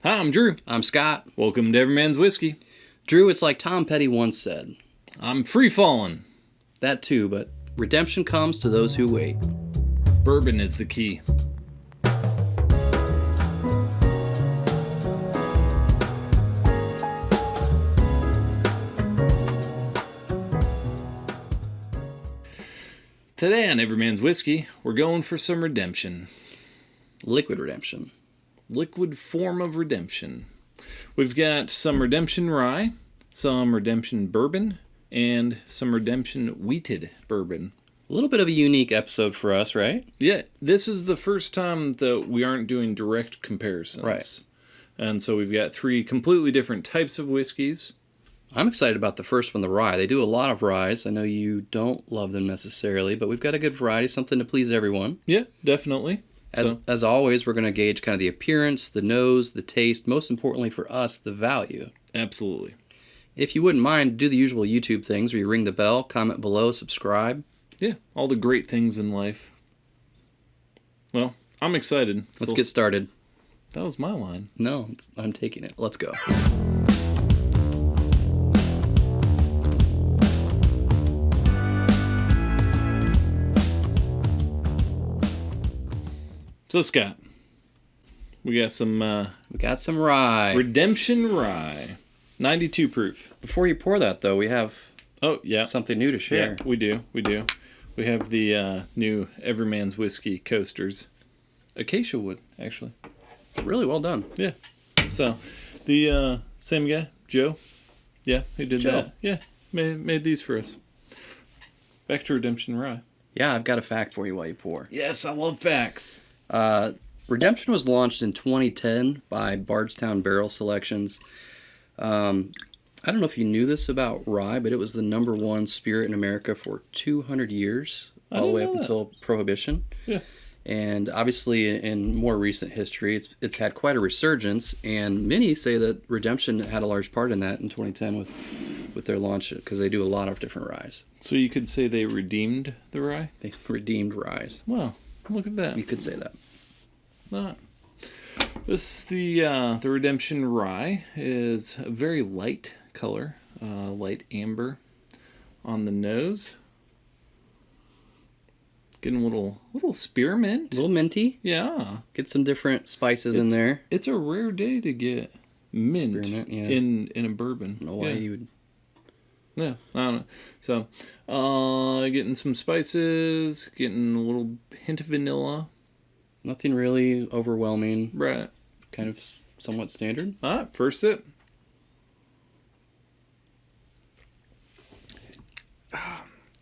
Hi, I'm Drew. I'm Scott. Welcome to Everyman's Whiskey. Drew, it's like Tom Petty once said. I'm free falling. That too, but redemption comes to those who wait. Bourbon is the key. Today on Everyman's Whiskey, we're going for some redemption. Liquid redemption. Liquid form of redemption. We've got some redemption rye, some redemption bourbon, and some redemption wheated bourbon. A little bit of a unique episode for us, right? Yeah, this is the first time that we aren't doing direct comparisons. Right. And so we've got three completely different types of whiskeys. I'm excited about the first one, the rye. They do a lot of ryes. I know you don't love them necessarily, but we've got a good variety, something to please everyone. Yeah, definitely. As always, we're going to gauge kind of the appearance, the nose, the taste, most importantly for us, the value. Absolutely. If you wouldn't mind, do the usual YouTube things where you ring the bell, comment below, subscribe. Yeah, all the great things in life. Well, I'm excited. Let's get started. That was my line. No, I'm taking it. Let's go. So, Scott, we got some Rye. redemption rye. 92 proof. Before you pour that, though, we have something new to share. Yeah, we do. We have the new Everyman's Whiskey coasters. Acacia wood, actually. Really well done. Yeah. So, the same guy, Joe. Yeah, who did Joe. that. Yeah, made these for us. Back to redemption rye. Yeah, I've got a fact for you while you pour. Yes, I love facts. Redemption was launched in 2010 by Bardstown Barrel Selections. I don't know if you knew this about rye, but it was the #1 spirit in America for 200 years, all the way up until Prohibition. Yeah. And obviously, in more recent history, it's had quite a resurgence, and many say that Redemption had a large part in that in 2010 with their launch, because they do a lot of different ryes. So you could say they redeemed the rye? They redeemed ryes. Wow, look at that. You could say that. This is the Redemption Rye. Is a very light color, light amber on the nose. Getting a little spearmint. A little minty. Yeah. Get some different spices in there. It's a rare day to get mint Spearmint, yeah. in a bourbon. I don't know why you would. Yeah, I don't know. So, getting some spices, getting a little hint of vanilla. Nothing really overwhelming. Right. Kind of somewhat standard. All right, first sip.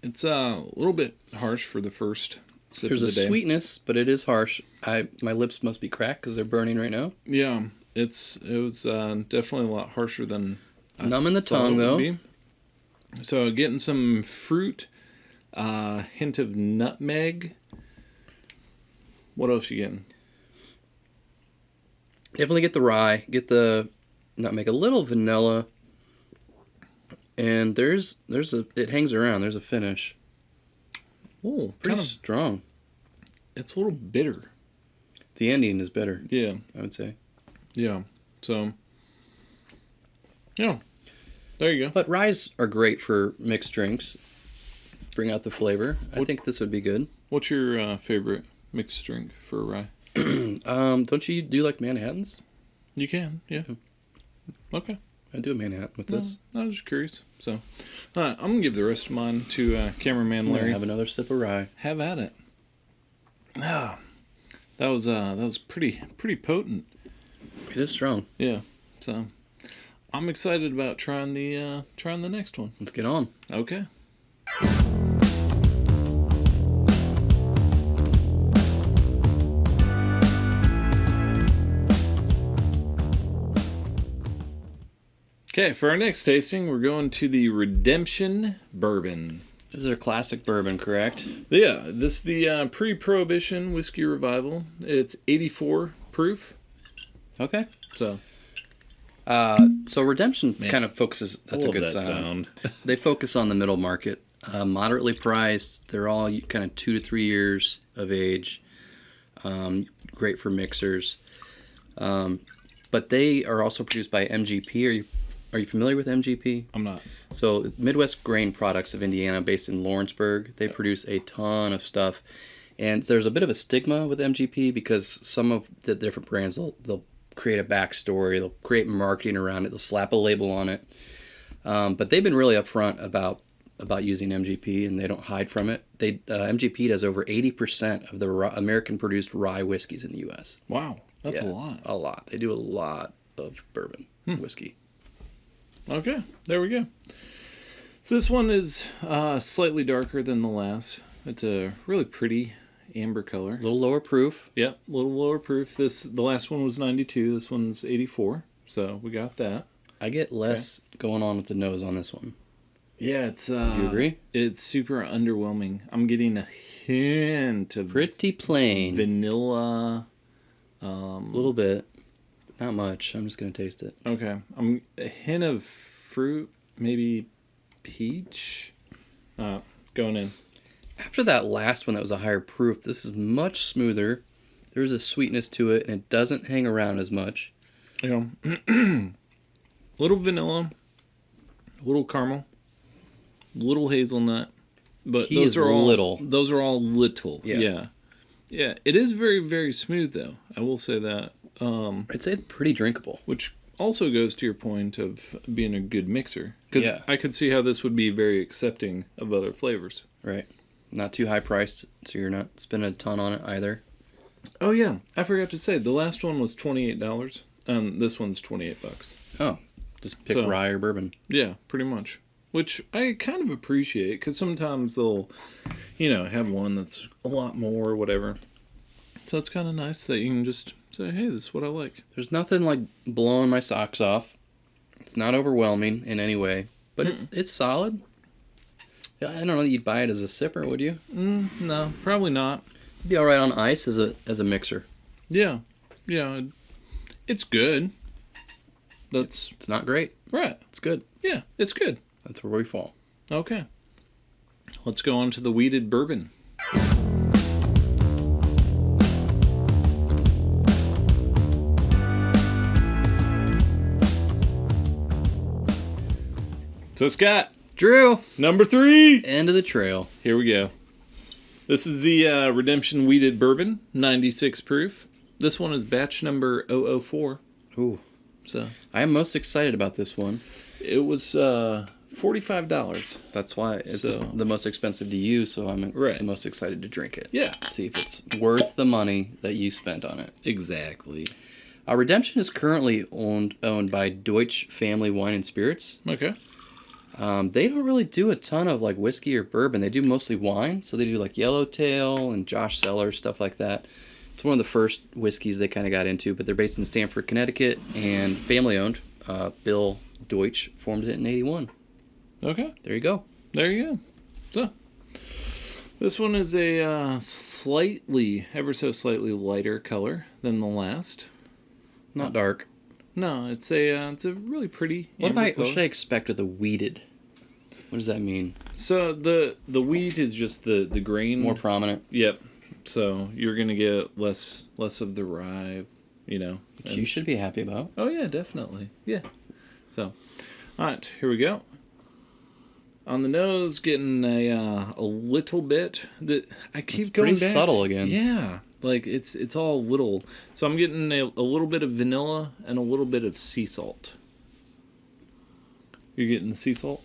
It's a little bit harsh for the first sip There's of a the day. sweetness, but it is harsh. My lips must be cracked because they're burning right now. Yeah, it was definitely a lot harsher than I Numb in the thought tongue, it would though. be. So getting some fruit, hint of nutmeg. What else you getting? Definitely get the rye, get the nutmeg, a little vanilla, and it hangs around. There's a finish. Oh, Pretty strong. It's a little bitter. The ending is better. Yeah, I would say. yeah. So, yeah, there you go. But ryes are great for mixed drinks. Bring out the flavor. I think this would be good. What's your favorite mixed drink for a rye? Don't you do like Manhattans? You can, yeah. Okay. I do a Manhattan with this. I was just curious. So, all right, I'm gonna give the rest of mine to cameraman I'm gonna Larry. have another sip of rye. Have at it. Ah, that was pretty potent. It is strong. Yeah. So, I'm excited about trying the next one. Let's get on. Okay. Okay, for our next tasting, we're going to the Redemption Bourbon. This is a classic bourbon, correct? Yeah, this is the pre-Prohibition whiskey revival. It's 84 proof. Okay. So Redemption kind of focuses. That's a good sound. They focus on the middle market, moderately priced. They're all kind of 2 to 3 years of age. Great for mixers. But they are also produced by MGP. Are you familiar with MGP? I'm not. So Midwest Grain Products of Indiana, based in Lawrenceburg, they produce a ton of stuff. And there's a bit of a stigma with MGP because some of the different brands, they'll create a backstory, they'll create marketing around it, they'll slap a label on it. But they've been really upfront about using MGP, and they don't hide from it. MGP does over 80% of the American-produced rye whiskeys in the U.S. Wow, that's a Yeah, lot. A lot. They do a lot of bourbon whiskey. Okay, there we go. So this one is slightly darker than the last. It's a really pretty amber color. A little lower proof. Yep, a little lower proof. The last one was 92. This one's 84. So we got that. I get less going on with the nose on this one. Yeah, it's. Do you agree? It's super underwhelming. I'm getting a hint of Pretty plain. vanilla. A little bit. Not much. I'm just going to taste it. Okay, a hint of fruit, maybe peach. Going in. After that last one that was a higher proof, this is much smoother. There's a sweetness to it, and it doesn't hang around as much. You know, little vanilla, little caramel, little hazelnut, but Key those is are all little. Those are all little. Yeah. Yeah. It is very, very smooth, though. I will say that. I'd say it's pretty drinkable. Which also goes to your point of being a good mixer, because Yeah. I could see how this would be very accepting of other flavors. Right. Not too high priced, so you're not spending a ton on it either. Oh yeah, I forgot to say the last one was $28. This one's $28. Oh, just pick rye or bourbon. Yeah, pretty much. Which I kind of appreciate, because sometimes they'll, have one that's a lot more or whatever. So it's kind of nice that you can just say, hey, this is what I like. There's nothing like blowing my socks off. It's not overwhelming in any way, but it's solid. Yeah, I don't know that you'd buy it as a sipper, would you? No, probably not. It'd be all right on ice as a mixer. Yeah, it's good. It's not great. Right. It's good. Yeah, it's good. That's where we fall. Okay. Let's go on to the wheated bourbon. So Scott, Drew, number 3. end of the trail. Here we go. This is the Redemption Wheated Bourbon, 96 proof. This one is batch number 004. Ooh. So I am most excited about this one. it was $45. That's why it's So- the most expensive to you, so I'm Right. the most excited to drink it. Yeah. See if it's worth the money that you spent on it. Exactly. Redemption is currently owned by Deutsch Family Wine and Spirits. Okay. They don't really do a ton of like whiskey or bourbon. They do mostly wine, so they do like Yellowtail and Josh Cellar, stuff like that. It's one of the first whiskeys they kind of got into, but they're based in Stamford, Connecticut, and family owned. Bill Deutsch formed it in '81. Okay. There you go. There you go. So this one is a ever so slightly lighter color than the last. Not dark. No, it's a really pretty. What amber should I expect with a wheated? What does that mean? So the wheat is just the grain. More prominent. Yep. So you're gonna get less of the rye, Which you should be happy about. Oh yeah, definitely. Yeah. So, all right, here we go. On the nose, getting a little bit that I keep It's going pretty back. subtle again. Yeah, like it's all little. So I'm getting a little bit of vanilla and a little bit of sea salt. You're getting the sea salt.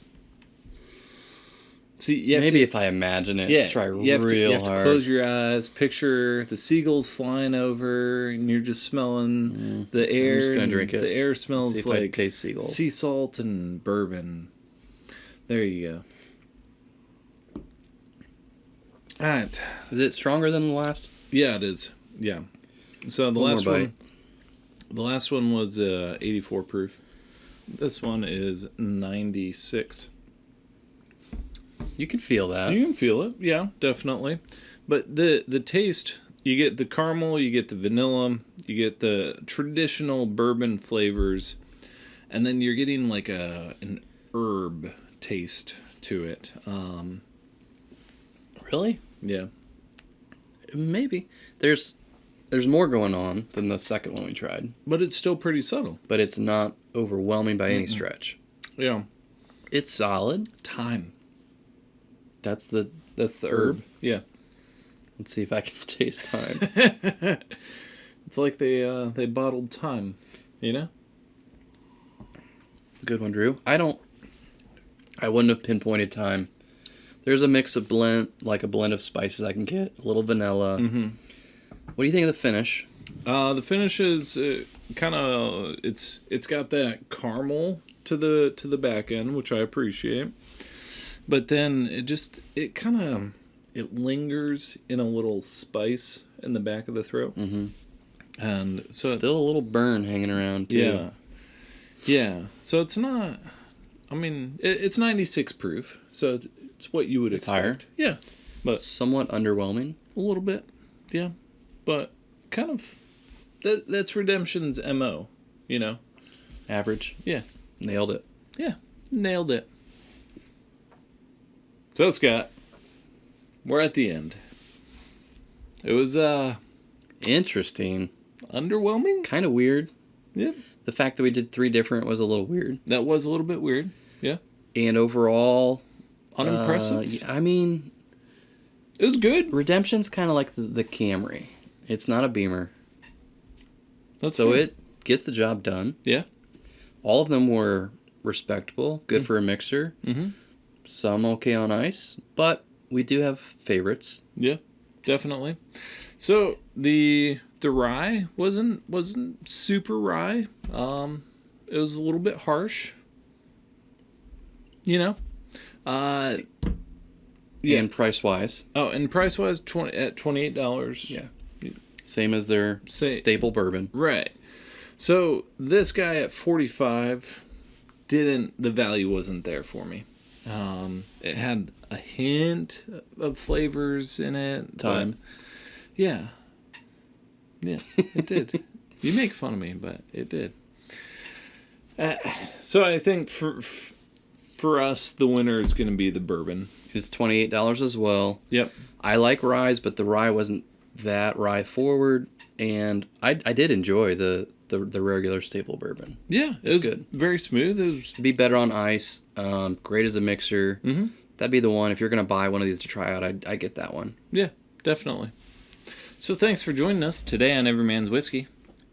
See, you have Maybe if I imagine it, yeah, try you have real to, you have hard. to close your eyes, picture the seagulls flying over, and you're just smelling the air. I'm just gonna and drink it. The air smells See if I like taste seagulls. sea salt and bourbon. There you go. All right. Is it stronger than the last? Yeah, it is. Yeah. So the One last more one, bite. the last one was 84 proof. This one is 96. You can feel that. You can feel it, yeah, definitely. But the taste, you get the caramel, you get the vanilla, you get the traditional bourbon flavors, and then you're getting like an herb taste to it. Really? Yeah. Maybe. There's there's more going on than the second one we tried, But it's still pretty subtle. but it's not overwhelming by any stretch. Yeah. It's solid. Thyme. That's the herb. Yeah. Let's see if I can taste thyme. It's like they bottled thyme, you know? Good one, Drew. I wouldn't have pinpointed thyme. There's a mix of blend of spices I can get. A little vanilla. Mm-hmm. What do you think of the finish? The finish is kind of it's got that caramel to the back end, which I appreciate. But then it kind of lingers in a little spice in the back of the throat. Mm-hmm. And so still a little burn hanging around too. Yeah. Yeah. So it's not. I mean, it's 96 proof, so it's what you would expect. Higher. Yeah, but Somewhat underwhelming. a little bit. Yeah, but kind of. That's Redemption's MO. You know. Average. Yeah. Nailed it. Yeah. Nailed it. So Scott, we're at the end. It was Interesting. underwhelming. Kind of weird. Yep. The fact that we did 3 different was a little weird. That was a little bit weird. Yeah. And overall, Unimpressive. I mean, It was good. Redemption's kind of like the Camry. It's not a Beamer. That's So fair. it gets the job done. Yeah. All of them were respectable, good for a mixer. Mm-hmm. Some okay on ice, but we do have favorites. Yeah, definitely. So the rye wasn't super rye. It was a little bit harsh. You know. Yeah. And price wise, Oh, and price wise, $28. yeah, same as their staple bourbon. Right. So this guy at 45, the value wasn't there for me. It had a hint of flavors in it. but- Time. Yeah. Yeah, it did. You make fun of me, but it did. So I think for us, the winner is going to be the bourbon. It's $28 as well. Yep. I like ryes, but the rye wasn't that rye forward, and I did enjoy the regular staple bourbon. Yeah, it was good. very smooth. It was. It'd be better on ice. Great as a mixer. Mm-hmm. That'd be the one. If you're gonna buy one of these to try out, I get that one. Yeah, definitely. So thanks for joining us today on Every Man's Whiskey.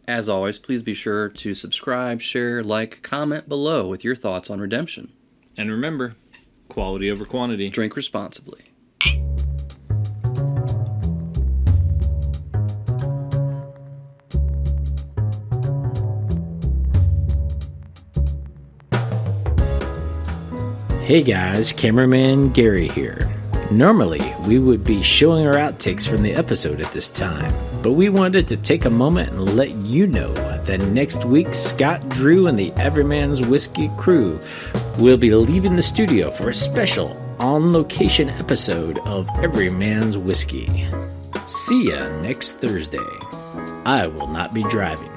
As always, please be sure to subscribe, share, like, comment below with your thoughts on Redemption. And remember, quality over quantity. Drink responsibly. Hey guys, cameraman Gary here. Normally, we would be showing our outtakes from the episode at this time, but we wanted to take a moment and let you know that next week, Scott, Drew, and the Everyman's Whiskey crew will be leaving the studio for a special on-location episode of Everyman's Whiskey. See ya next Thursday. I will not be driving.